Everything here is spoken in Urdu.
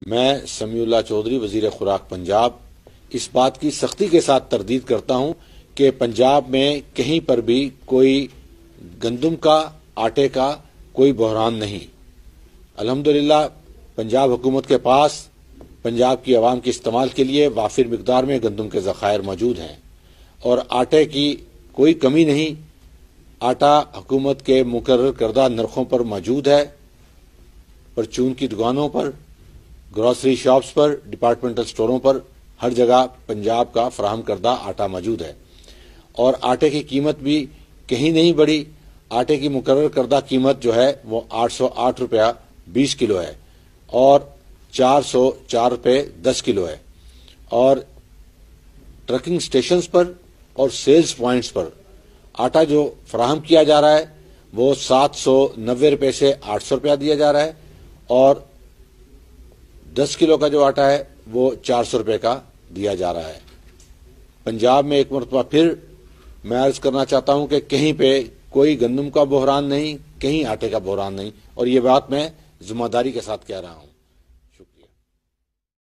میں سمیع اللہ چودھری وزیر خوراک پنجاب اس بات کی سختی کے ساتھ تردید کرتا ہوں کہ پنجاب میں کہیں پر بھی کوئی گندم کا آٹے کا کوئی بحران نہیں۔ الحمدللہ پنجاب حکومت کے پاس پنجاب کی عوام کے استعمال کے لیے وافر مقدار میں گندم کے ذخائر موجود ہیں اور آٹے کی کوئی کمی نہیں۔ آٹا حکومت کے مقرر کردہ نرخوں پر موجود ہے۔ پرچون کی دکانوں پر، گروسری شاپس پر، ڈپارٹمنٹل سٹوروں پر ہر جگہ پنجاب کا فراہم کردہ آٹا موجود ہے اور آٹے کی قیمت بھی کہیں نہیں بڑھی۔ آٹے کی مقرر کردہ قیمت جو ہے وہ 808 روپیہ 20 کلو ہے اور 404 روپے 10 کلو ہے، اور ٹرکنگ سٹیشنز پر اور سیلز پوائنٹس پر آٹا جو فراہم کیا جا رہا ہے وہ 790 روپے سے 800 روپیہ دیا جا رہا ہے اور 10 کلو کا جو آٹا ہے وہ 400 روپے کا دیا جا رہا ہے۔ پنجاب میں ایک مرتبہ پھر میں عرض کرنا چاہتا ہوں کہ کہیں پہ کوئی گندم کا بحران نہیں، کہیں آٹے کا بحران نہیں، اور یہ بات میں ذمہ داری کے ساتھ کہہ رہا ہوں۔